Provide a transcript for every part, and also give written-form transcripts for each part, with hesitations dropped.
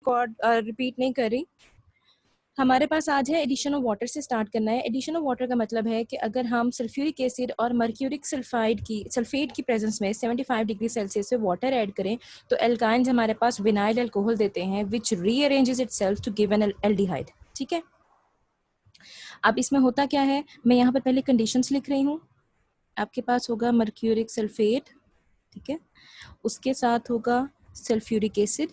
Record repeat नहीं कर रही। हमारे पास आज है एडिशन ऑफ वाटर से स्टार्ट करना है। एडिशन ऑफ वाटर का मतलब है कि अगर हम सल्फ्यूरिक एसिड और मर्क्यूरिक सल्फेट की प्रेजेंस में 75 डिग्री सेल्सियस पे वाटर ऐड करें तो एल्काइंस हमारे पास विनाइल अल्कोहल देते हैं which rearranges itself to give an aldehyde. ठीक है, अब इसमें होता क्या है, मैं यहाँ पर पहले कंडीशंस लिख रही हूँ। आपके पास होगा मर्क्यूरिक सल्फेट, ठीक है, उसके साथ होगा सल्फ्यूरिक एसिड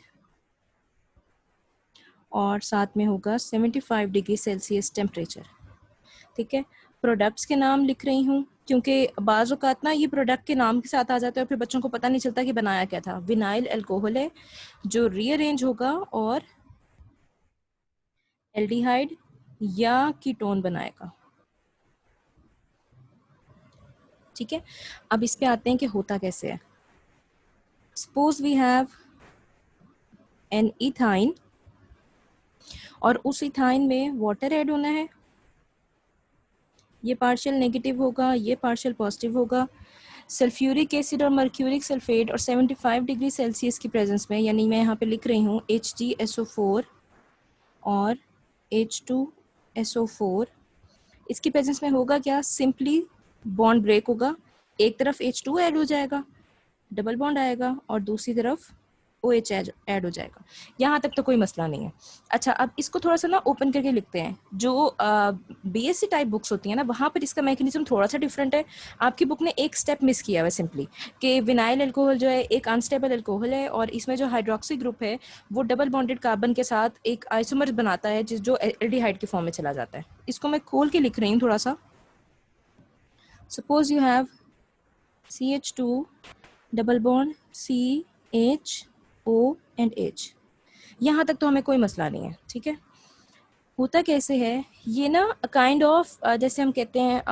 और साथ में होगा 75 डिग्री सेल्सियस टेम्परेचर। ठीक है, प्रोडक्ट्स के नाम लिख रही हूँ क्योंकि बाज़ औक़ात ना ये प्रोडक्ट के नाम के साथ आ जाता है और फिर बच्चों को पता नहीं चलता कि बनाया क्या था। विनाइल अल्कोहल है जो रीअरेंज होगा और एल्डिहाइड या कीटोन बनाएगा। ठीक है, अब इस पे आते हैं कि होता कैसे है। Suppose we have an ethyne और उस इथाइन में वाटर ऐड होना है। ये पार्शियल नेगेटिव होगा, ये पार्शियल पॉजिटिव होगा। सल्फ्यूरिक एसिड और मर्क्यूरिक सल्फेट और 75 डिग्री सेल्सियस की प्रेजेंस में, यानी मैं यहाँ पे लिख रही हूँ HgSO4 और H2SO4, इसकी प्रेजेंस में होगा क्या, सिंपली बॉन्ड ब्रेक होगा। एक तरफ H2 ऐड हो जाएगा, डबल बॉन्ड आएगा और दूसरी तरफ OH ऐड हो जाएगा। यहाँ तक तो कोई मसला नहीं है। अच्छा, अब इसको थोड़ा सा ना ओपन करके लिखते हैं। जो BSc टाइप बुक्स होती हैं ना, वहाँ पर इसका मैकेनिज्म थोड़ा सा डिफरेंट है। आपकी बुक ने एक स्टेप मिस किया हुआ है सिंपली, कि विनाइल अल्कोहल जो है एक अनस्टेबल अल्कोहल है और इसमें जो हाइड्रोक्सी ग्रुप है वो डबल बॉन्डेड कार्बन के साथ एक आइसोमर बनाता है जो एल्डिहाइड के फॉर्म में चला जाता है। इसको मैं खोल के लिख रही हूँ थोड़ा सा। Suppose you have CH2 double bond CHO and H। यहाँ तक तो हमें कोई मसला नहीं है। ठीक है, होता कैसे है ये ना, काइंड ऑफ जैसे हम कहते हैं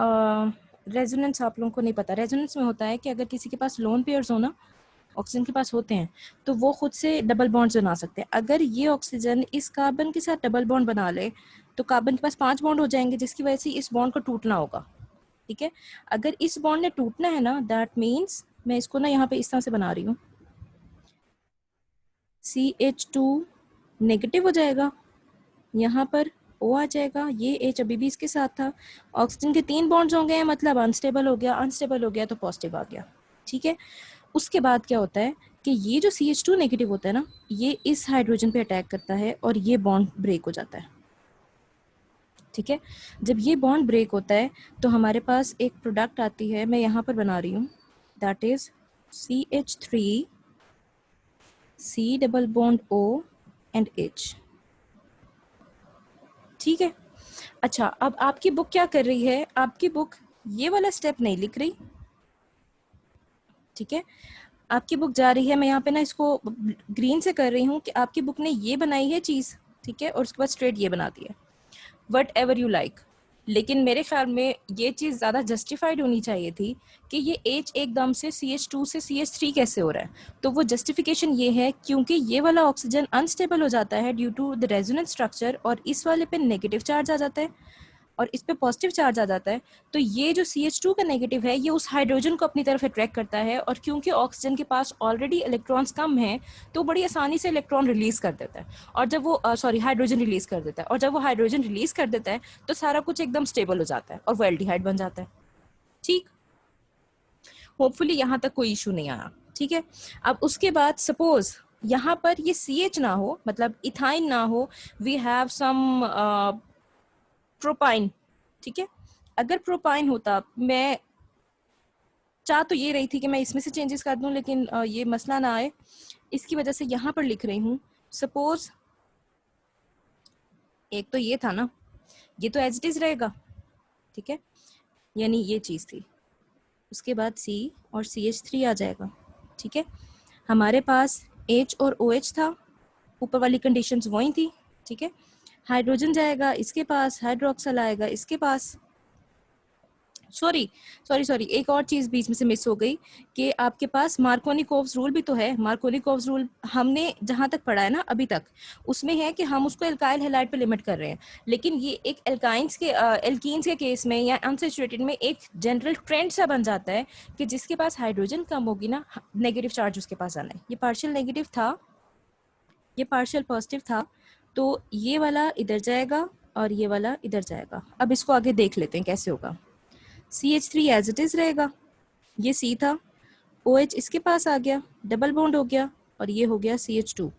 रेजोनेंस। आप लोगों को नहीं पता, रेजोनेंस में होता है कि अगर किसी के पास लोन पेयर्स हो ना, ऑक्सीजन के पास होते हैं, तो वो खुद से डबल बॉन्ड्स बना सकते हैं। अगर ये ऑक्सीजन इस कार्बन के साथ डबल बॉन्ड बना ले तो कार्बन के पास 5 बॉन्ड हो जाएंगे, जिसकी वजह से इस बॉन्ड को टूटना होगा। ठीक है, अगर इस बॉन्ड ने टूटना है ना, दैट मीन्स मैं इसको ना यहाँ पे इस तरह से बना रही हूँ, CH2 नेगेटिव हो जाएगा, यहाँ पर O आ जाएगा, ये H अभी भी इसके साथ था। ऑक्सीजन के 3 बॉन्ड्स हो गए, मतलब अनस्टेबल हो गया, अनस्टेबल हो गया तो पॉजिटिव आ गया। ठीक है, उसके बाद क्या होता है कि ये जो CH2 नेगेटिव होता है ना, ये इस हाइड्रोजन पे अटैक करता है और ये बॉन्ड ब्रेक हो जाता है। ठीक है, जब ये बॉन्ड ब्रेक होता है तो हमारे पास एक प्रोडक्ट आती है, मैं यहाँ पर बना रही हूँ, that is CH3 C double bond O and H। ठीक है, अच्छा, अब आपकी बुक क्या कर रही है, आपकी बुक ये वाला स्टेप नहीं लिख रही। ठीक है, आपकी बुक जा रही है, मैं यहाँ पे ना इसको ग्रीन से कर रही हूँ कि आपकी बुक ने ये बनाई है चीज़, ठीक है, और उसके बाद स्ट्रेट ये बनाती है, वट एवर यू लाइक। लेकिन मेरे ख्याल में ये चीज़ ज़्यादा जस्टिफाइड होनी चाहिए थी कि ये H एकदम से CH2 से CH3 कैसे हो रहा है। तो वो जस्टिफिकेशन ये है क्योंकि ये वाला ऑक्सीजन अनस्टेबल हो जाता है due to the resonance structure और इस वाले पे नेगेटिव चार्ज आ जाता है और इस पे पॉजिटिव चार्ज आ जाता है। तो ये जो CH2 का नेगेटिव है ये उस हाइड्रोजन को अपनी तरफ अट्रैक्ट करता है और क्योंकि ऑक्सीजन के पास ऑलरेडी इलेक्ट्रॉन्स कम हैं तो बड़ी आसानी से इलेक्ट्रॉन रिलीज कर देता है और जब वो हाइड्रोजन रिलीज कर देता है और जब वो हाइड्रोजन रिलीज कर देता है तो सारा कुछ एकदम स्टेबल हो जाता है और वो एल्डिहाइड बन जाता है। ठीक, होपफुली यहाँ तक कोई इशू नहीं आया। ठीक है, अब उसके बाद सपोज यहाँ पर ये CH ना हो, मतलब इथाइन ना हो, वी हैव सम प्रोपाइन। ठीक है, अगर प्रोपाइन होता, मैं चाह तो ये रही थी कि मैं इसमें से चेंजेस कर दूं लेकिन ये मसला ना आए, इसकी वजह से यहाँ पर लिख रही हूँ। सपोज एक तो ये था ना, ये तो एज इट इज रहेगा। ठीक है, यानी ये चीज़ थी, उसके बाद C और CH3 आ जाएगा। ठीक है, हमारे पास H और OH था, ऊपर वाली कंडीशंस वही थी। ठीक है, हाइड्रोजन जाएगा इसके पास, हाइड्रोक्सल आएगा इसके पास। सॉरी, एक और चीज़ बीच में से मिस हो गई कि आपके पास मार्कोनिकोव्स रूल भी तो है। मार्कोनिकोव्स रूल हमने जहाँ तक पढ़ा है ना अभी तक, उसमें है कि हम उसको एल्काइल हैलाइड पे लिमिट कर रहे हैं, लेकिन ये एक एल्काइंस के एल्कीन्स के केस में या अनसैचुरेटेड में एक जनरल ट्रेंड सा बन जाता है कि जिसके पास हाइड्रोजन कम होगी ना, नेगेटिव चार्ज उसके पास आना है। ये पार्शियल नेगेटिव था, ये पार्शियल पॉजिटिव था, तो ये वाला इधर जाएगा और ये वाला इधर जाएगा। अब इसको आगे देख लेते हैं कैसे होगा। CH3 एज इट इज रहेगा, ये C था, OH इसके पास आ गया, डबल बॉन्ड हो गया और ये हो गया CH2।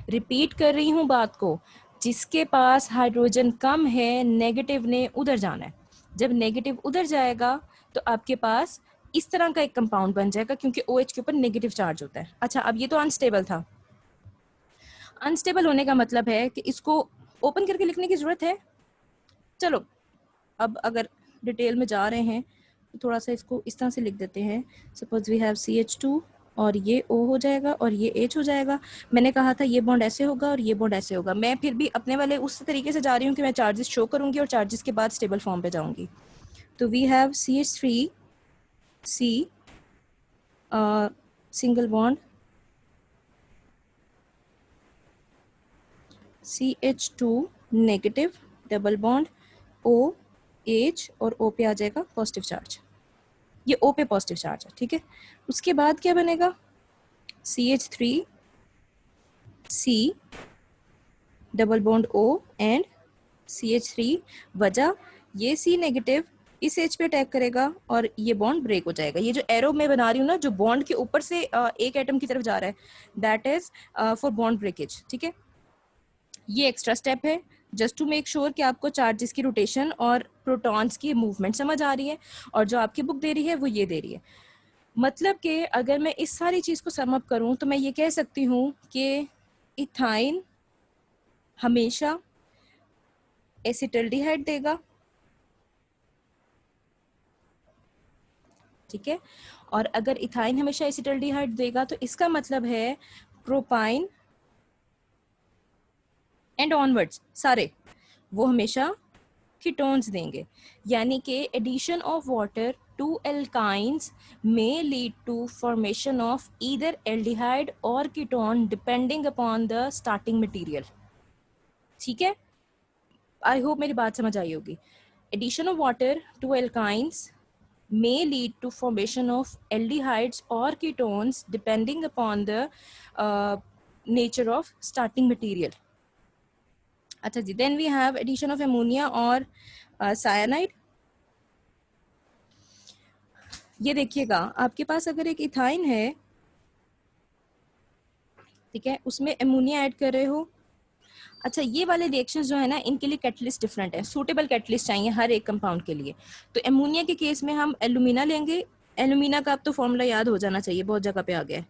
रिपीट कर रही हूँ बात को, जिसके पास हाइड्रोजन कम है नेगेटिव ने उधर जाना है। जब नेगेटिव उधर जाएगा तो आपके पास इस तरह का एक कंपाउंड बन जाएगा, क्योंकि OH के ऊपर नेगेटिव चार्ज होता है। अच्छा, अब ये तो अनस्टेबल था। अनस्टेबल होने का मतलब है कि इसको ओपन करके लिखने की जरूरत है। चलो अब अगर डिटेल में जा रहे हैं तो थोड़ा सा इसको इस तरह से लिख देते हैं। सपोज वी हैव CH2 और ये O हो जाएगा और ये H हो जाएगा। मैंने कहा था ये बॉन्ड ऐसे होगा और ये बॉन्ड ऐसे होगा। मैं फिर भी अपने वाले उस तरीके से जा रही हूँ कि मैं चार्जेस शो करूंगी और चार्जेस के बाद स्टेबल फॉर्म पे जाऊंगी। तो we have CH3 C single bond, CH2 negative, double bond OH और O पे आ जाएगा पॉजिटिव चार्ज। ये O पे पॉजिटिव चार्ज है, ठीक है। उसके बाद क्या बनेगा, CH3 C double bond O and CH3। वजह, ये C नेगेटिव इस H पे अटैक करेगा और ये बॉन्ड ब्रेक हो जाएगा। ये जो एरो मैं बना रही हूँ ना, जो बॉन्ड के ऊपर से एक एटम की तरफ जा रहा है, that is for bond breakage, ठीक है। ये एक्स्ट्रा स्टेप है जस्ट टू मेक श्योर कि आपको चार्जेस की रोटेशन और प्रोटॉन्स की मूवमेंट समझ आ रही है, और जो आपकी बुक दे रही है वो ये दे रही है। मतलब कि अगर मैं इस सारी चीज़ को सम अप करूं तो मैं ये कह सकती हूँ कि इथाइन हमेशा एसिटल्डिहाइड देगा, ठीक है। और अगर इथाइन हमेशा एसिटल्डिहाइड देगा तो इसका मतलब है प्रोपाइन एंड ऑनवर्ड्स सारे वो हमेशा कीटोन्स देंगे। यानी कि addition of water to alkynes may lead to formation of either aldehyde or ketone depending upon the starting material, ठीक है। आई होप मेरी बात समझ आई होगी। Addition of water to alkynes may lead to formation of aldehydes or ketones depending upon the nature of starting material। अच्छा जी, then we have addition of ammonia और साइनाइड। ये देखिएगा, आपके पास अगर एक इथाइन है, ठीक है, उसमें एमोनिया ऐड कर रहे हो। अच्छा, ये वाले रिएक्शंस जो है ना, इनके लिए कैटलिस्ट डिफरेंट है, सूटेबल कैटलिस्ट चाहिए हर एक कंपाउंड के लिए। तो एमोनिया के केस में हम एल्यूमिना लेंगे। एल्यूमिना का अब तो फॉर्मूला याद हो जाना चाहिए, बहुत जगह पे आ गया है।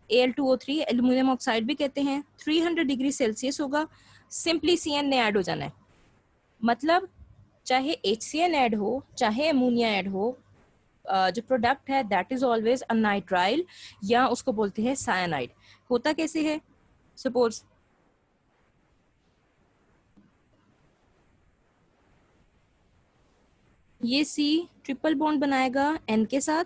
Al2O3 एल्यूमिनियम ऑक्साइड भी कहते हैं। 300 डिग्री सेल्सियस होगा, सिंपली CN ने ऐड हो जाना है। मतलब चाहे HCN ऐड हो चाहे एमोनिया ऐड हो, जो प्रोडक्ट है that is always a nitrile, या उसको बोलते हैं साइनाइड। होता कैसे है, सपोज ये C ट्रिपल बॉन्ड बनाएगा N के साथ,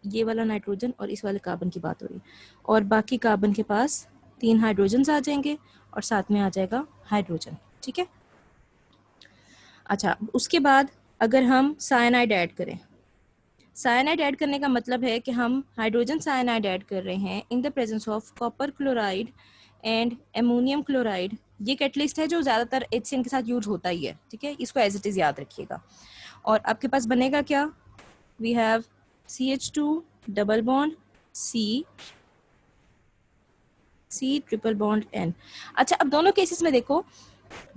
ये वाला नाइट्रोजन और इस वाले कार्बन की बात हो रही है, और बाकी कार्बन के पास 3 हाइड्रोजन आ जाएंगे और साथ में आ जाएगा हाइड्रोजन, ठीक है। अच्छा, उसके बाद अगर हम साइनाइड ऐड करें, साइनाइड ऐड करने का मतलब है कि हम हाइड्रोजन साइनाइड ऐड कर रहे हैं in the presence of copper chloride and ammonium chloride. ये कैटलिस्ट है जो ज़्यादातर HCN के साथ यूज होता ही है, ठीक है, इसको एज इट इज़ याद रखिएगा। और आपके पास बनेगा क्या, we have CH2 double bond C triple bond N। अच्छा, अब दोनों केसेस में देखो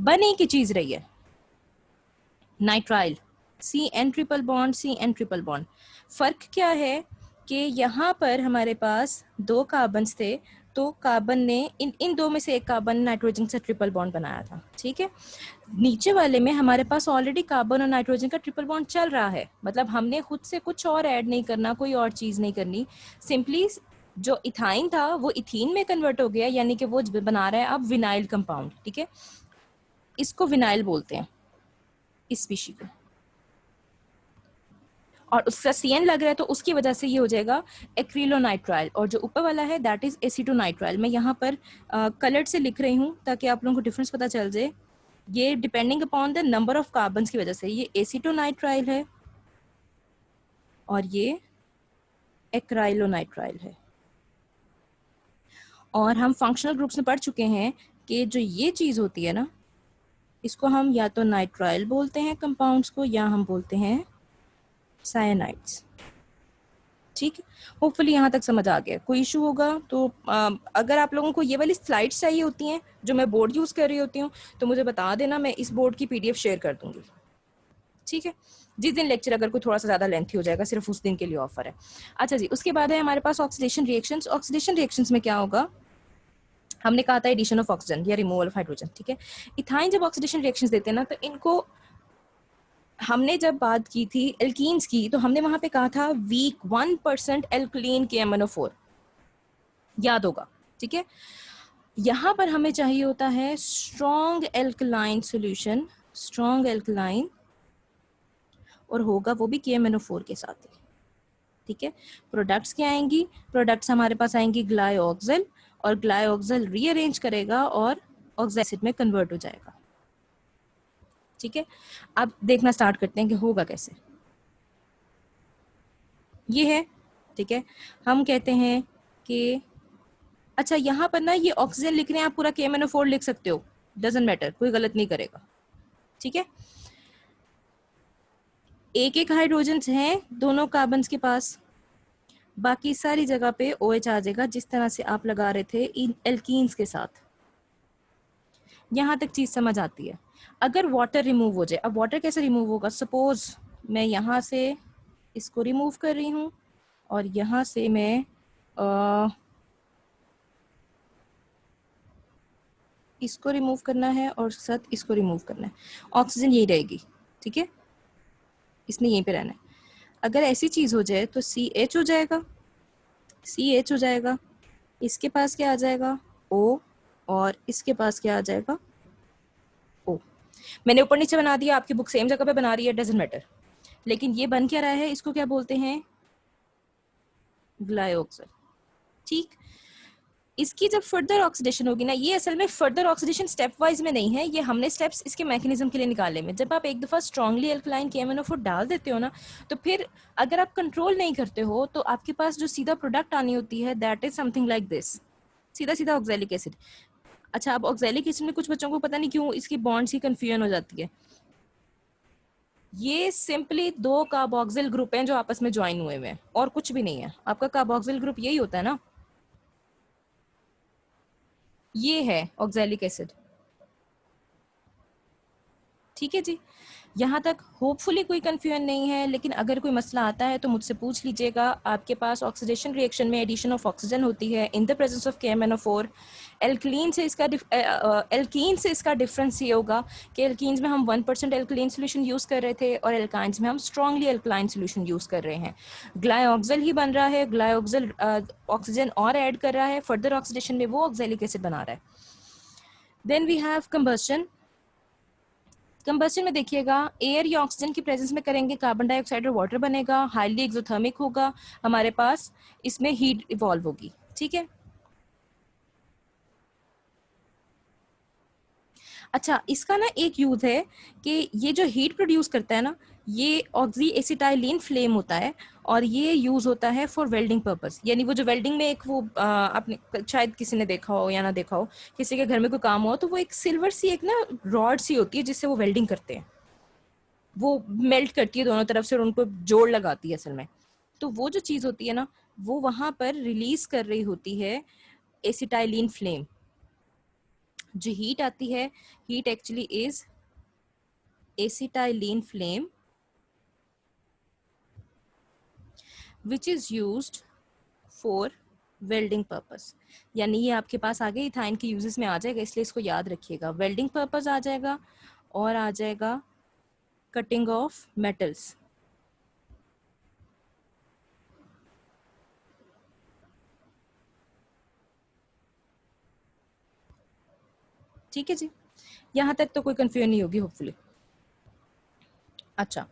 बन एक ही चीज़ रही है, nitrile, CN triple bond CN triple bond. फर्क क्या है कि यहाँ पर हमारे पास 2 कार्बन्स थे, तो कार्बन ने इन दो में से एक कार्बन नाइट्रोजन से ट्रिपल बॉन्ड बनाया था, ठीक है। नीचे वाले में हमारे पास ऑलरेडी कार्बन और नाइट्रोजन का ट्रिपल बॉन्ड चल रहा है, मतलब हमने खुद से कुछ और ऐड नहीं करना, कोई और चीज़ नहीं करनी। सिंपली जो इथाइन था वो इथीन में कन्वर्ट हो गया, यानी कि वो बना रहा है अब विनाइल कंपाउंड, ठीक है। इसको विनाइल बोलते हैं, इस स्पीशी को, और उसका CN लग रहा है तो उसकी वजह से ये हो जाएगा एक्रिलोनाइट्राइल। और जो ऊपर वाला है दैट इज एसीटोनाइट्राइल। मैं यहाँ पर कलर्ड से लिख रही हूँ ताकि आप लोगों को डिफरेंस पता चल जाए। ये depending upon the number of carbon की वजह से ये एसीटोनाइट्राइल है और ये एक्राइलोनाइट्राइल है। और हम फंक्शनल ग्रुप्स में पढ़ चुके हैं कि जो ये चीज़ होती है ना, इसको हम या तो नाइट्राइल बोलते हैं कंपाउंड्स को, या हम बोलते हैं साइनाइड्स। ठीक है, होपफुली यहाँ तक समझ आ गया। कोई इशू होगा तो अगर आप लोगों को ये वाली स्लाइड्स चाहिए होती हैं जो मैं बोर्ड यूज़ कर रही होती हूँ तो मुझे बता देना, मैं इस बोर्ड की PDF शेयर कर दूंगी। ठीक है, जिस दिन लेक्चर अगर कोई थोड़ा सा ज़्यादा लेंथी हो जाएगा, सिर्फ उस दिन के लिए ऑफर है। अच्छा जी, उसके बाद है हमारे पास ऑक्सीडेशन रिएक्शंस। ऑक्सीडेशन रिएक्शंस में क्या होगा, हमने कहा था एडिशन ऑफ ऑक्सीजन या रिमूवल ऑफ हाइड्रोजन। ठीक है, इथाइन जब ऑक्सीडेशन रिएक्शंस देते हैं ना, तो इनको हमने जब बात की थी एल्कीन्स की, तो हमने वहां पे कहा था वीक 1% एल्कलीन KMnO4, याद होगा। ठीक है, यहां पर हमें चाहिए होता है strong alkaline solution, strong alkaline, और होगा वो भी KMnO4 के साथ ही। ठीक है, प्रोडक्ट्स क्या आएंगी, प्रोडक्ट्स हमारे पास आएंगी ग्लाइऑक्सल, और ग्लाइऑक्सल रीअरेंज करेगा और ऑक्सैलिक एसिड में कन्वर्ट हो जाएगा। ठीक है, अब देखना स्टार्ट करते हैं कि होगा कैसे। ये है, ठीक है, हम कहते हैं कि अच्छा यहाँ पर ना ये ऑक्सीजन लिख रहे हैं, आप पूरा KMnO4 लिख सकते हो, डजंट मैटर, कोई गलत नहीं करेगा। ठीक है, एक एक हाइड्रोजन हैं दोनों कार्बन के पास, बाकी सारी जगह पे OH आ जाएगा, जिस तरह से आप लगा रहे थे इन एल्कीन्स के साथ। यहाँ तक चीज समझ आती है। अगर वाटर रिमूव हो जाए, अब वाटर कैसे रिमूव होगा, सपोज मैं यहाँ से इसको रिमूव कर रही हूँ और यहाँ से मैं इसको रिमूव करना है और साथ इसको रिमूव करना है, ऑक्सीजन यही रहेगी। ठीक है, इसने यहीं पे रहना है। अगर ऐसी चीज हो जाए तो CH हो जाएगा, CH हो जाएगा, इसके पास क्या आ जाएगा O, और इसके पास क्या आ जाएगा O। मैंने ऊपर नीचे बना दिया, आपकी बुक सेम जगह पे बना रही है, डजंट मैटर, लेकिन ये बन क्या रहा है, इसको क्या बोलते हैं, ग्लाइऑक्सल। ठीक, इसकी जब फर्दर ऑक्सीडेशन होगी ना, ये असल में फर्दर ऑक्सीडेशन स्टेप वाइज में नहीं है, ये हमने स्टेप्स इसके मैकेनिज्म के लिए निकाले में। जब आप एक दफा स्ट्रांगली अल्कलाइन KMnO4 डाल देते हो ना, तो फिर अगर आप कंट्रोल नहीं करते हो तो आपके पास जो सीधा प्रोडक्ट आनी होती है that is something like this, सीधा सीधा ऑक्सैलिक एसिड। अच्छा, अब ऑक्सैलिक एसिड में कुछ बच्चों को पता नहीं क्यों इसकी बॉन्ड्स की कंफ्यूजन हो जाती है। ये सिंपली दो कार्बोक्सिल ग्रुप हैं जो आपस में ज्वाइन हुए हुए हैं, और कुछ भी नहीं है। आपका कार्बोक्सिल ग्रुप यही होता है ना, ये है ऑक्सैलिक एसिड। ठीक है जी, यहाँ तक होपफुली कोई कंफ्यूजन नहीं है, लेकिन अगर कोई मसला आता है तो मुझसे पूछ लीजिएगा। आपके पास ऑक्सीडेशन रिएक्शन में एडिशन ऑफ ऑक्सीजन होती है in the presence of KMnO4। Alkaline से इसका एल्कीन से इसका डिफरेंस ये होगा कि एल्कीन्स में हम 1% एल्कलीन सोल्यूशन यूज़ कर रहे थे और एल्काइंस में हम स्ट्रांगली एल्कलाइन सोल्यूशन यूज़ कर रहे हैं। ग्लाइऑक्सल ही बन रहा है, ग्लाइऑक्सल ऑक्सीजन और ऐड कर रहा है, फर्दर ऑक्सीडेशन में वो ऑक्सैलिक एसिड बना रहा है। Then we have combustion. Combustion में देखिएगा, एयर या ऑक्सीजन की प्रेजेंस में करेंगे, कार्बन डाइऑक्साइड और वाटर बनेगा, हाईली एक्सोथर्मिक होगा, हमारे पास इसमें हीट इवॉल्व होगी। ठीक है, अच्छा इसका ना एक यूज है कि ये जो हीट प्रोड्यूस करता है ना, ये ऑक्सी एसिटाइलिन फ्लेम होता है, और ये यूज होता है फॉर वेल्डिंग पर्पस। यानी वो जो वेल्डिंग में एक वो आपने शायद किसी ने देखा हो या ना देखा हो, किसी के घर में कोई काम हो तो वो एक सिल्वर सी एक ना रॉड सी होती है जिससे वो वेल्डिंग करते हैं, वो मेल्ट करती है दोनों तरफ से और उनको जोड़ लगाती है असल में। तो वो जो चीज होती है ना, वो वहां पर रिलीज कर रही होती है एसिटाइलिन फ्लेम। जो हीट आती है, heat actually is acetylene flame which is used for welding purpose. यानी ये आपके पास आगे इथाइन के यूजेस में आ जाएगा, इसलिए इसको याद रखिएगा। वेल्डिंग पर्पस आ जाएगा और आ जाएगा कटिंग ऑफ मेटल्स। ठीक है जी, यहाँ तक तो कोई कंफ्यूजन नहीं होगी होपफुली। अच्छा,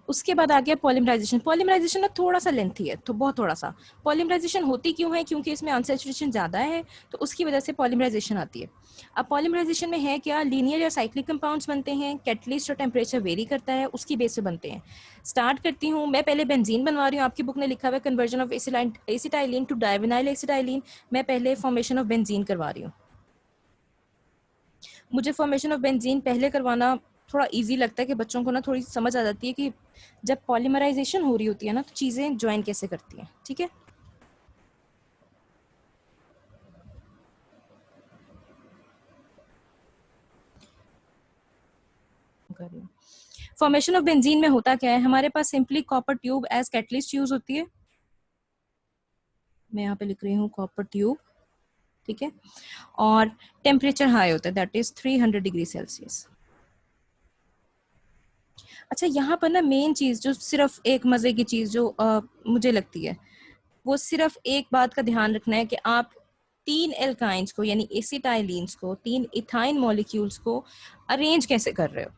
उसके बाद आ गया पॉलीमराइजेशन। पॉलीमराइजेशन ना थोड़ा सा लेंथी है, तो बहुत थोड़ा सा। पॉलीमराइजेशन होती क्यों है? क्योंकि इसमें अनसैचुरेशन ज़्यादा है, तो उसकी वजह से पॉलीमराइजेशन आती है। अब पॉलीमराइजेशन में है क्या, लीनियर या साइक्लिक कंपाउंड्स बनते हैं, कैटलिस्ट और टेम्परेचर वेरी करता है, उसकी बेस पे बनते हैं। स्टार्ट करती हूँ मैं, पहले बेंजीन बनवा रही हूँ। आपकी बुक ने लिखा हुआ है conversion of acetylene to divinyl acetylene. मैं पहले फॉर्मेशन ऑफ बेंजीन करवा रही हूँ। मुझे फॉर्मेशन ऑफ बेंजीन पहले करवाना थोड़ा इजी लगता है कि बच्चों को ना थोड़ी समझ आ जाती है कि जब पॉलीमराइजेशन हो रही होती है ना तो चीज़ें ज्वाइन कैसे करती हैं। ठीक है, फॉर्मेशन ऑफ बेंजीन में होता क्या है, हमारे पास simply copper tube as catalyst use होती है। मैं यहाँ पे लिख रही हूँ कॉपर ट्यूब, ठीक है, और टेम्परेचर हाई होता है, दैट इज 300 डिग्री सेल्सियस। अच्छा, यहाँ पर ना मेन चीज़ जो सिर्फ एक मज़े की चीज़ जो मुझे लगती है, वो सिर्फ एक बात का ध्यान रखना है कि आप तीन एल्काइंस को यानी एसिटाइलिन्स को, तीन इथाइन मॉलिक्यूल्स को अरेंज कैसे कर रहे हो।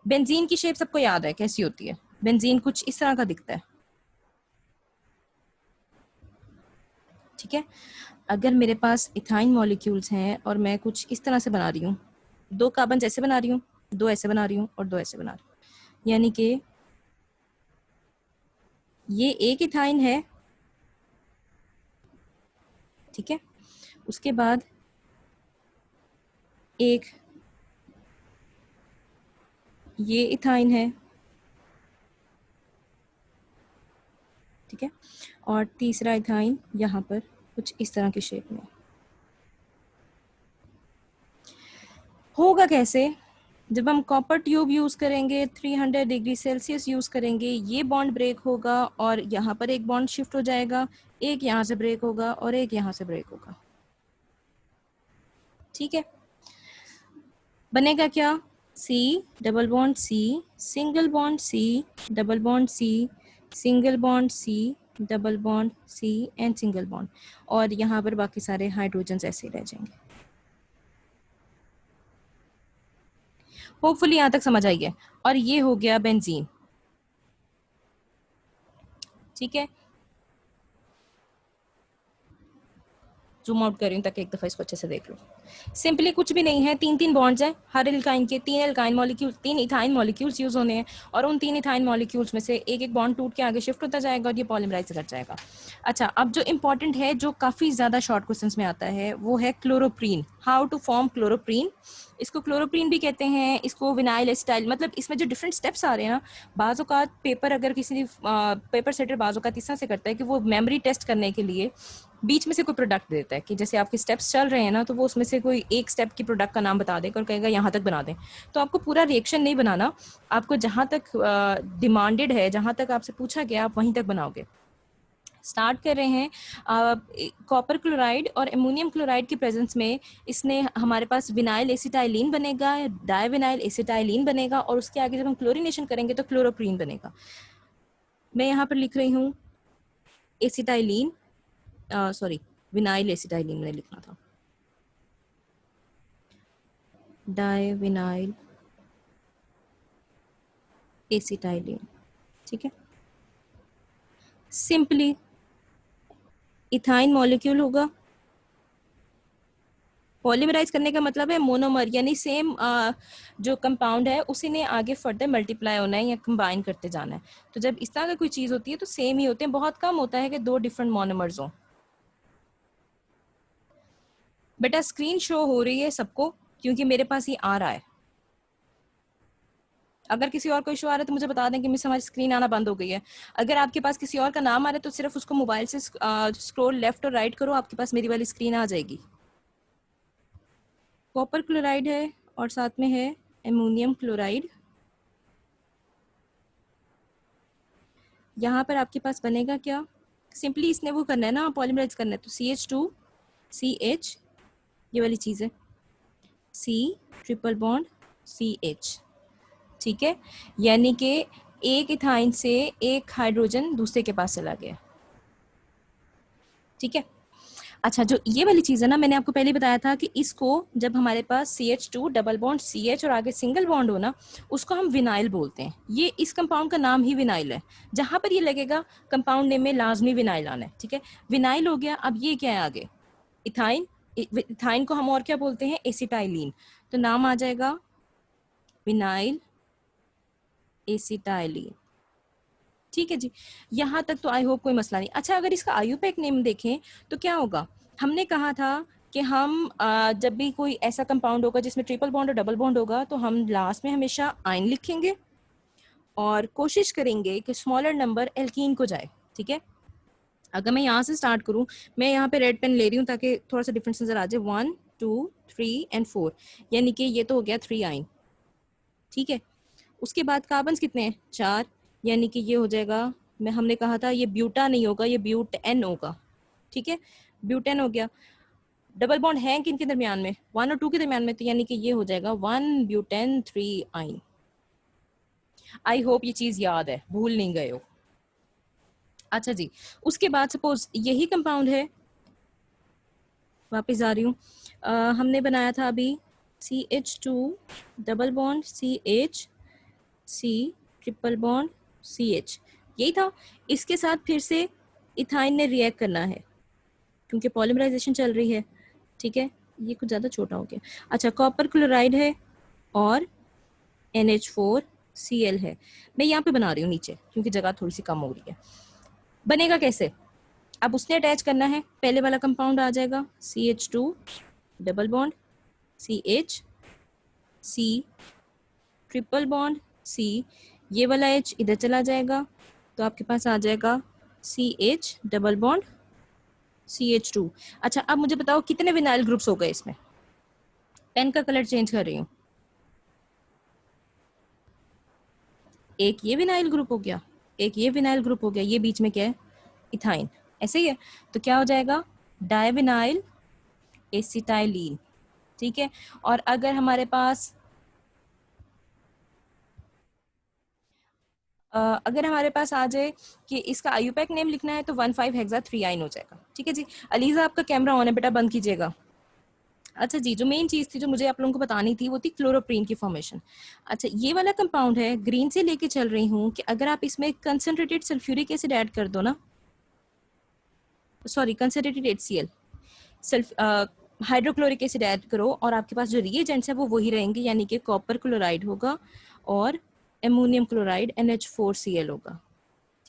बेंजीन की शेप सबको याद है कैसी होती है, बेंजीन कुछ इस तरह का दिखता है, ठीक है। अगर मेरे पास इथाइन मॉलिक्यूल्स हैं और मैं कुछ इस तरह से बना रही हूँ, दो कार्बन ऐसे बना रही हूँ, दो ऐसे बना रही हूँ और दो ऐसे बना रही हूँ, यानी कि ये एक इथाइन है, ठीक है। उसके बाद एक ये इथाइन है, ठीक है, और तीसरा इथाइन यहाँ पर कुछ इस तरह की शेप में। होगा कैसे, जब हम कॉपर ट्यूब यूज़ करेंगे, 300 डिग्री सेल्सियस यूज़ करेंगे, ये बॉन्ड ब्रेक होगा और यहाँ पर एक बॉन्ड शिफ्ट हो जाएगा, एक यहाँ से ब्रेक होगा और एक यहाँ से ब्रेक होगा, ठीक है। बनेगा क्या, C double bond C, single bond C, double bond C, single bond C, double bond C and single bond, और यहाँ पर बाकी सारे हाइड्रोजन ऐसे रह जाएंगे। होपफुली यहाँ तक समझ आई है। और ये हो गया बेंजीन, ठीक है। जूम आउट कर रही हूँ ताकि एक दफा इसको अच्छे से देख लो। सिंपली कुछ भी नहीं है, तीन तीन बॉन्ड्स हैं, हर एल्काइन के तीन एल्काइन मॉलिक्यूल, तीन इथाइन मॉलिक्यूल्स यूज होने हैं, और उन तीन इथाइन मॉलिक्यूल्स में से एक एक बॉन्ड टूट के आगे शिफ्ट होता जाएगा और ये पॉलीमराइज कर जाएगा। अच्छा, अब जो इंपॉर्टेंट है, जो काफी ज्यादा शॉर्ट क्वेश्चन में आता है, वो है chloroprene, how to form chloroprene. इसको क्लोरोप्रीन भी कहते हैं, इसको विनाइल एसिटाइल, मतलब इसमें जो डिफरेंट स्टेप्स आ रहे हैं ना, बाज़ औक़ात पेपर अगर किसी पेपर सेटर बाज़ औक़ात इस तरह से करता है कि वो मेमोरी टेस्ट करने के लिए बीच में से कोई प्रोडक्ट देता है कि जैसे आपके स्टेप्स चल रहे हैं ना, तो वो उसमें से कोई एक स्टेप की प्रोडक्ट का नाम बता देगा और कहेगा यहाँ तक बना दें। तो आपको पूरा रिएक्शन नहीं बनाना, आपको जहाँ तक डिमांडेड है, जहाँ तक आपसे पूछा गया, आप वहीं तक बनाओगे। स्टार्ट कर रहे हैं, कॉपर क्लोराइड और एमोनियम क्लोराइड की प्रेजेंस में इसने हमारे पास विनाइल एसिटाइलिन बनेगा, डाइविनाइल एसिटाइलिन बनेगा, और उसके आगे जब हम क्लोरीनेशन करेंगे तो क्लोरोप्रीन बनेगा। मैं यहाँ पर लिख रही हूँ एसिटाइलिन, सॉरी विनाइल एसिटाइलिन मैंने लिखना था, डाइविनाइल एसिटाइलिन, ठीक है। सिंपली इथाइन मॉलिक्यूल होगा, पॉलीमराइज करने का मतलब है मोनोमर, यानी सेम जो कंपाउंड है उसी ने आगे फर्दर मल्टीप्लाई होना है या कंबाइन करते जाना है। तो जब इस तरह की कोई चीज़ होती है तो सेम ही होते हैं, बहुत कम होता है कि दो डिफरेंट मोनोमर्स हों। बेटा स्क्रीन शो हो रही है सबको, क्योंकि मेरे पास ये आ रहा है। अगर किसी और को इशू आ रहा है तो मुझे बता दें कि मिस हमारी स्क्रीन आना बंद हो गई है। अगर आपके पास किसी और का नाम आ रहा है तो सिर्फ उसको मोबाइल से स्क्रॉल लेफ्ट और राइट करो, आपके पास मेरी वाली स्क्रीन आ जाएगी। कॉपर क्लोराइड है और साथ में है एमोनियम क्लोराइड। यहाँ पर आपके पास बनेगा क्या, सिंपली इसने वो करना है ना, पॉलीमराइज करना है, तो CH2CH, ये वाली चीज़ है, C ट्रिपल बॉन्ड CH, ठीक है। यानी कि एक इथाइन से एक हाइड्रोजन दूसरे के पास चला गया, ठीक है। अच्छा, जो ये वाली चीज़ है ना, मैंने आपको पहले बताया था कि इसको जब हमारे पास CH2 डबल बॉन्ड CH और आगे सिंगल बॉन्ड हो ना, उसको हम विनाइल बोलते हैं। ये इस कंपाउंड का नाम ही विनाइल है। जहाँ पर ये लगेगा कंपाउंड नेम में लाजमी विनाइल आना है, ठीक है। विनाइल हो गया। अब ये क्या है आगे? इथाइन। इथाइन को हम और क्या बोलते हैं? एसिटाइलिन। तो नाम आ जाएगा विनाइल एसिटाइलिन। ठीक है जी, यहाँ तक तो आई होप कोई मसला नहीं। अच्छा, अगर इसका आयुपैक नेम देखें तो क्या होगा? हमने कहा था कि हम जब भी कोई ऐसा कंपाउंड होगा जिसमें ट्रिपल बॉन्ड और डबल बॉन्ड होगा तो हम लास्ट में हमेशा आइन लिखेंगे और कोशिश करेंगे कि स्मॉलर नंबर एल्कीन को जाए, ठीक है। अगर मैं यहाँ से स्टार्ट करूँ, मैं यहाँ पे रेड पेन ले रही हूँ ताकि थोड़ा सा डिफरेंस नजर आ जाए। 1 2 3 एंड 4, यानी कि ये तो हो गया 3 आइन, ठीक है। उसके बाद कार्बन कितने हैं? 4, यानी कि ये हो जाएगा, मैं हमने कहा था ये ब्यूटा नहीं होगा, ये ब्यूट एन होगा, ठीक है। ब्यूटेन हो गया। डबल बॉन्ड है किन के दरमियान में? 1 और 2 के दरमियान में, तो यानी कि ये हो जाएगा 1 ब्यूटेन 3 आइन। आई होप ये चीज याद है, भूल नहीं गए हो। अच्छा जी, उसके बाद सपोज यही कंपाउंड है, वापस आ रही हूँ। हमने बनाया था अभी CH2 double bond CH C triple bond CH, यही था। इसके साथ फिर से इथाइन ने रिएक्ट करना है क्योंकि पॉलीमराइजेशन चल रही है, ठीक है। ये कुछ ज़्यादा छोटा हो गया। अच्छा, कॉपर क्लोराइड है और NH4Cl है। मैं यहाँ पे बना रही हूँ नीचे क्योंकि जगह थोड़ी सी कम हो रही है। बनेगा कैसे? अब उसने अटैच करना है, पहले वाला कंपाउंड आ जाएगा CH2 double bond CH C triple bond C, ये वाला H इधर चला जाएगा तो आपके पास आ जाएगा CH डबल बॉन्ड CH2। अच्छा, अब मुझे बताओ कितने विनाइल ग्रुप्स हो गए इसमें? पेन का कलर चेंज कर रही हूँ। एक ये विनाइल ग्रुप हो गया, एक ये विनाइल ग्रुप हो गया, ये बीच में क्या है? इथाइन। ऐसे ही है, तो क्या हो जाएगा? डायविनाइल एसिटाइलिन, ठीक है। और अगर हमारे पास अगर हमारे पास आ जाए कि इसका आयुपैक नेम लिखना है तो 1,5 हेक्सा 3 आइन हो जाएगा, ठीक है जी। अलीजा, आपका कैमरा ऑन है बेटा, बंद कीजिएगा। अच्छा जी, जो मेन चीज थी जो मुझे आप लोगों को बतानी थी वो थी क्लोरोप्रीन की फॉर्मेशन। अच्छा, ये वाला कंपाउंड है, ग्रीन से लेके चल रही हूँ कि अगर आप इसमें कंसंट्रेटेड सल्फ्यूरिक एसिड ऐड कर दो ना, sorry concentrated HCl, sulph hydrochloric acid add करो और आपके पास जो रिएजेंट्स है वो वही रहेंगे, यानी कि कॉपर क्लोराइड होगा और एमोनियम क्लोराइड NH4Cl होगा,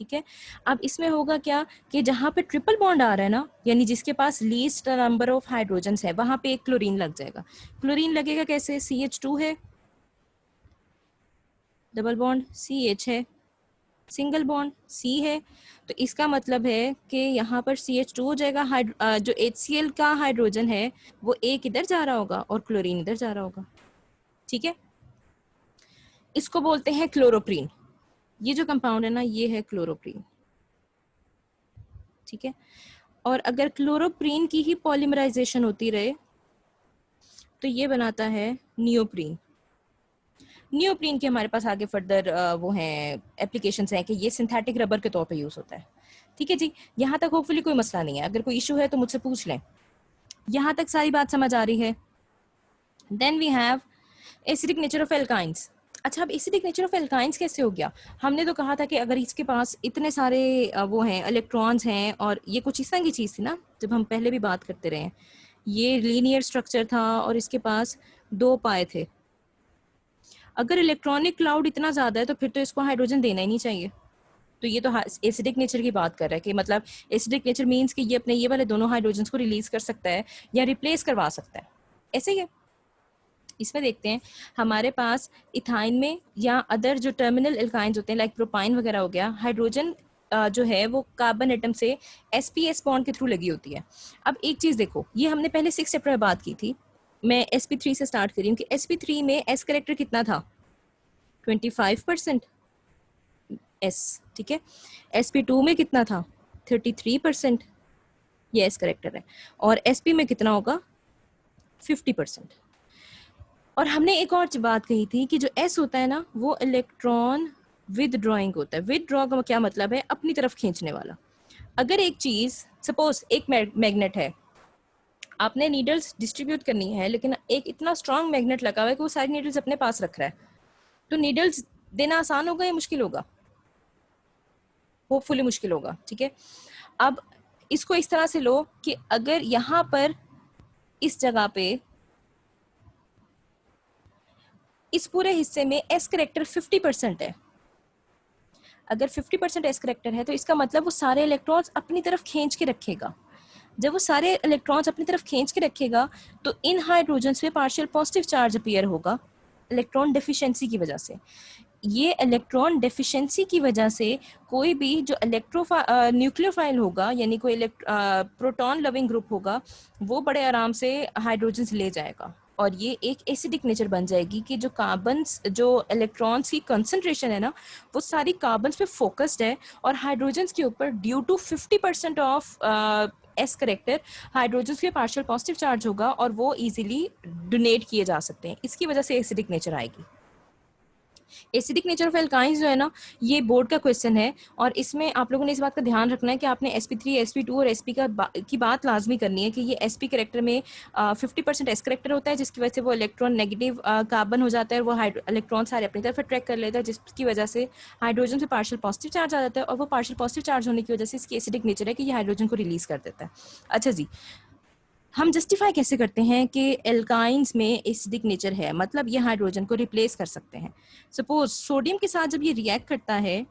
ठीक है। अब इसमें होगा क्या कि जहां पे ट्रिपल बॉन्ड आ रहा है ना, यानी जिसके पास लीस्ट नंबर ऑफ हाइड्रोजन्स है, वहां पे एक क्लोरीन लग जाएगा। क्लोरीन लगेगा कैसे? CH2 है, डबल बॉन्ड CH है, सिंगल बॉन्ड C है, तो इसका मतलब है कि यहाँ पर CH2 हो जाएगा। जो HCl का हाइड्रोजन है वो एक इधर जा रहा होगा और क्लोरीन इधर जा रहा होगा, ठीक है। इसको बोलते हैं क्लोरोप्रीन। ये जो कंपाउंड है ना, ये है क्लोरोप्रीन, ठीक है। और अगर क्लोरोप्रीन की ही पॉलीमराइजेशन होती रहे तो ये बनाता है नियोप्रीन। नियोप्रीन के हमारे पास आगे फर्दर वो हैं एप्लीकेशंस हैं कि ये सिंथेटिक रबर के तौर पे यूज होता है, ठीक है जी। यहाँ तक होपफुली कोई मसला नहीं है, अगर कोई इशू है तो मुझसे पूछ लें। यहाँ तक सारी बात समझ आ रही है? Then we have acidic nature of alkynes. अच्छा, अब एसिडिक नेचर ऑफ एल्काइंस कैसे हो गया? हमने तो कहा था कि अगर इसके पास इतने सारे वो हैं इलेक्ट्रॉन्स हैं, और ये कुछ इस तरह की चीज़ थी ना जब हम पहले भी बात करते रहे हैं, ये लीनियर स्ट्रक्चर था और इसके पास 2 पाए थे। अगर इलेक्ट्रॉनिक क्लाउड इतना ज़्यादा है तो फिर तो इसको हाइड्रोजन देना ही नहीं चाहिए। तो ये तो एसिडिक नेचर की बात कर रहा है कि मतलब एसिडिक नेचर मीन्स कि ये अपने ये वाले दोनों हाइड्रोजन्स को रिलीज कर सकता है या रिप्लेस करवा सकता है, ऐसे ही है। इसमें देखते हैं हमारे पास इथाइन में या अदर जो टर्मिनल एल्काइंस होते हैं लाइक प्रोपाइन वगैरह हो गया, हाइड्रोजन जो है वो कार्बन एटम से sps बॉन्ड के थ्रू लगी होती है। अब एक चीज देखो, ये हमने पहले 6 चैप्टर में बात की थी, मैं sp3 से स्टार्ट करी हूँ कि sp3 में s करेक्टर कितना था? 25% s, ठीक है। sp2 में कितना था? 33%, ये s करेक्टर है। और sp में कितना होगा? 50%। और हमने एक और बात कही थी कि जो S होता है ना वो इलेक्ट्रॉन विदड्रॉइंग होता है। विदड्रॉ का क्या मतलब है? अपनी तरफ खींचने वाला। अगर एक चीज सपोज एक मैग्नेट है, आपने नीडल्स डिस्ट्रीब्यूट करनी है, लेकिन एक इतना स्ट्रॉन्ग मैग्नेट लगा हुआ है कि वो सारी नीडल्स अपने पास रख रहा है, तो नीडल्स देना आसान होगा या मुश्किल होगा? होपफुली मुश्किल होगा, ठीक है। अब इसको इस तरह से लो कि अगर यहाँ पर इस जगह पे इस पूरे हिस्से में एस करेक्टर 50% है, अगर 50% एस करेक्टर है तो इसका मतलब वो सारे इलेक्ट्रॉन्स अपनी तरफ खींच के रखेगा। जब वो सारे इलेक्ट्रॉन्स अपनी तरफ खींच के रखेगा तो इन हाइड्रोजन्स में पार्शियल पॉजिटिव चार्ज अपीयर होगा इलेक्ट्रॉन डेफिशिएंसी की वजह से। ये इलेक्ट्रॉन डेफिशिएंसी की वजह से कोई भी जो न्यूक्लियोफाइल होगा, यानी कोई प्रोटॉन लविंग ग्रुप होगा, वो बड़े आराम से हाइड्रोजन्स ले जाएगा और ये एक एसिडिक नेचर बन जाएगी कि जो कार्बन्स, जो इलेक्ट्रॉन्स की कंसंट्रेशन है ना, वो सारी कार्बन्स पे फोकस्ड है और हाइड्रोजन्स के ऊपर due to 50% of S character hydrogens के पार्शियल पॉजिटिव चार्ज होगा और वो इजीली डोनेट किए जा सकते हैं। इसकी वजह से एसिडिक नेचर आएगी। एसिडिक नेचर ऑफ एल्काइंस जो है ना, ये बोर्ड का क्वेश्चन है और इसमें आप लोगों ने इस बात का ध्यान रखना है कि आपने sp3, sp2 और sp की बात लाजमी करनी है कि ये sp करेक्टर में 50% s करेक्टर होता है, जिसकी वजह से वो इलेक्ट्रॉन नेगेटिव कार्बन हो जाता है, वो इलेक्ट्रॉन सारे अपनी तरफ अट्रैक्ट कर लेता है, जिसकी वजह से हाइड्रोजन से पार्शियल पॉजिटिव चार्ज आ जाता है और वो पार्शियल पॉजिटिव चार्ज होने की वजह से इसकी एसिडिक नेचर है कि ये हाइड्रोजन को रिलीज कर देता है। अच्छा जी, हम जस्टिफाई कैसे करते हैं कि एल्काइंस में एसिडिक नेचर है, मतलब ये हाइड्रोजन को रिप्लेस कर सकते हैं। सपोज सोडियम के साथ जब ये रिएक्ट करता है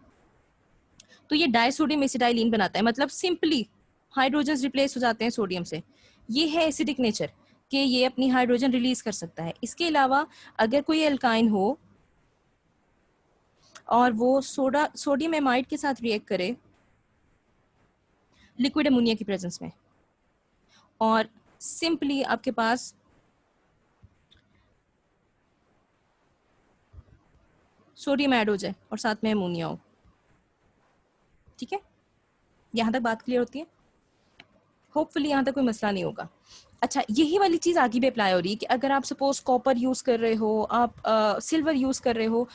तो ये डाइसोडियम एसिडाइलिन बनाता है, मतलब सिंपली हाइड्रोजन रिप्लेस हो जाते हैं सोडियम से। ये है एसिडिक नेचर कि ये अपनी हाइड्रोजन रिलीज कर सकता है। इसके अलावा अगर कोई एल्काइन हो और वो सोडियम एमाइड के साथ रिएक्ट करे लिक्विड अमोनिया की प्रेजेंस में और सिंपली आपके पास सोडियम ऐड हो जाए और साथ में अमोनिया हो, ठीक है, यहां तक बात क्लियर होती है? होपफुली यहाँ तक कोई मसला नहीं होगा। अच्छा, यही वाली चीज़ आगे भी अप्लाई हो रही है कि अगर आप सपोज कॉपर यूज़ कर रहे हो, आप सिल्वर यूज़ कर रहे हो,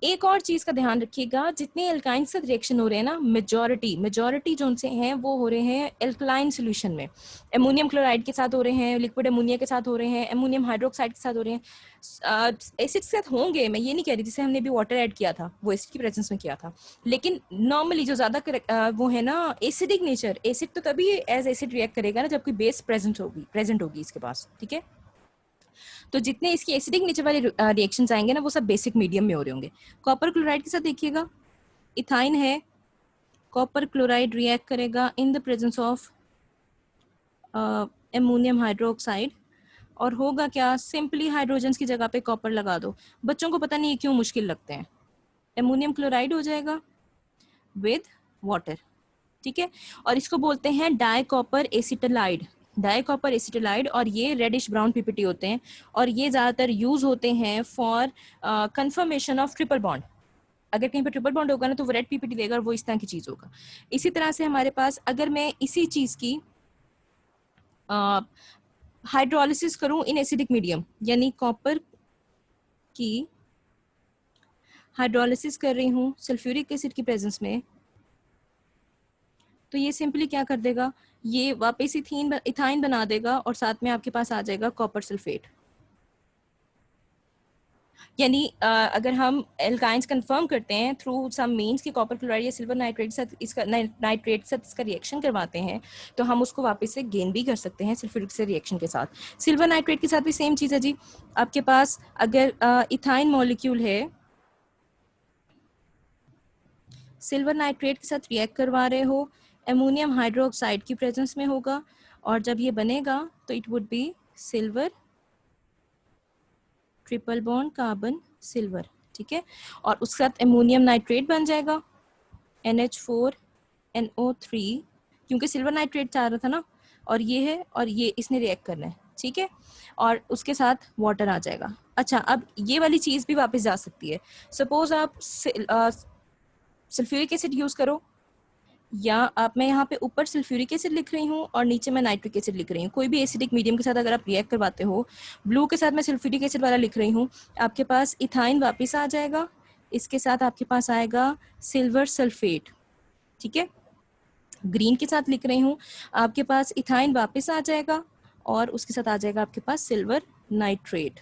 एक और चीज़ का ध्यान रखिएगा, जितने एल्काइन से रिएक्शन हो रहे हैं ना, मेजॉरिटी जो उनसे हैं वो हो रहे हैं एल्कलाइन सोल्यूशन में। एमोनियम क्लोराइड के साथ हो रहे हैं, लिक्विड अमोनिया के साथ हो रहे हैं, एमोनियम हाइड्रोक्साइड के साथ हो रहे हैं, एसिड के साथ होंगे, मैं ये नहीं कह रही, जिसे हमने भी वाटर ऐड किया था वो एसिड की प्रेजेंस में किया था, लेकिन नॉर्मली जो ज़्यादा वो है ना एसिडिक नेचर, एसिड तो तभी एज एसिड रिएक्ट करेगा ना जब कोई बेस प्रेजेंट होगी इसके पास, ठीक है। तो जितने इसकी एसिडिक नेचर वाले रिएक्शंस आएंगे ना वो सब बेसिक मीडियम में हो रहे होंगे। कॉपर क्लोराइड के साथ देखिएगा, इथाइन है, कॉपर क्लोराइड रिएक्ट करेगा in the presence of ammonium hydroxide और होगा क्या, सिंपली हाइड्रोजन्स की जगह पे कॉपर लगा दो। बच्चों को पता नहीं है क्यों मुश्किल लगते हैं। एमोनियम क्लोराइड हो जाएगा विद वाटर, ठीक है, और इसको बोलते हैं डाइकॉपर एसिटलाइड और ये रेडिश ब्राउन पीपीटी होते हैं और ये ज़्यादातर यूज़ होते हैं for confirmation of triple bond. अगर कहीं पर ट्रिपल बॉन्ड होगा ना तो वो रेड पीपीटी देगा और वो इस तरह की चीज़ होगा। इसी तरह से हमारे पास अगर मैं इसी चीज़ की हाइड्रोलिसिस करूं इन एसिडिक मीडियम, यानी कॉपर की हाइड्रोलिसिस कर रही हूँ सल्फ्यूरिक एसिड की प्रेजेंस में, तो ये सिंपली क्या कर देगा, ये वापस इथाइन बना देगा और साथ में आपके पास आ जाएगा कॉपर सल्फेट। यानी अगर हम एल्काइंस कंफर्म करते हैं थ्रू सम मीन्स कि कॉपर क्लोराइड या सिल्वर नाइट्रेट के साथ इसका रिएक्शन करवाते हैं, तो हम उसको वापस से गेन भी कर सकते हैं सल्फ्यूरिक से रिएक्शन के साथ। सिल्वर नाइट्रेट के साथ भी सेम चीज़ है जी। आपके पास अगर इथाइन मॉलिक्यूल है, सिल्वर नाइट्रेट के साथ रिएक्ट करवा रहे हो, एमोनियम हाइड्रोक्साइड की प्रेजेंस में होगा और जब ये बनेगा तो it would be silver triple bond carbon silver, ठीक है, और उसके साथ एमोनियम नाइट्रेट बन जाएगा NH4NO3, क्योंकि सिल्वर नाइट्रेट चाह रहा था ना, और ये है और ये इसने रिएक्ट करना है, ठीक है, और उसके साथ वाटर आ जाएगा। अच्छा, अब ये वाली चीज़ भी वापस जा सकती है। सपोज आप सल्फ्यूरिक एसिड यूज़ करो, या आप, मैं यहाँ पे ऊपर सल्फ्यूरिक एसिड लिख रही हूँ और नीचे मैं नाइट्रिक एसिड लिख रही हूँ। कोई भी एसिडिक मीडियम के साथ अगर आप रिएक्ट करवाते हो, ब्लू के साथ मैं सल्फ्यूरिक एसिड वाला लिख रही हूँ, आपके पास इथाइन वापस आ जाएगा, इसके साथ आपके पास आएगा सिल्वर सल्फेट, ठीक है। ग्रीन के साथ लिख रही हूँ, आपके पास इथाइन वापस आ जाएगा और उसके साथ आ जाएगा आपके पास सिल्वर नाइट्रेट।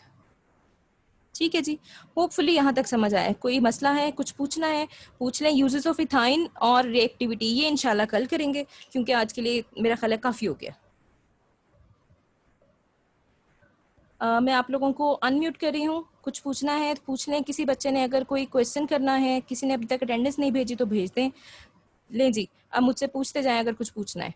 ठीक है जी, होपफुली यहाँ तक समझ आया। कोई मसला है, कुछ पूछना है पूछ लें। यूजेस ऑफ इथाइन और रिएक्टिविटी ये इंशाल्लाह कल करेंगे, क्योंकि आज के लिए मेरा ख्याल है काफ़ी हो गया। मैं आप लोगों को अनम्यूट कर रही हूँ, कुछ पूछना है तो पूछ लें। किसी बच्चे ने अगर कोई क्वेश्चन करना है, किसी ने अभी तक अटेंडेंस नहीं भेजी तो भेज दें। लें जी, अब मुझसे पूछते जाएं अगर कुछ पूछना है।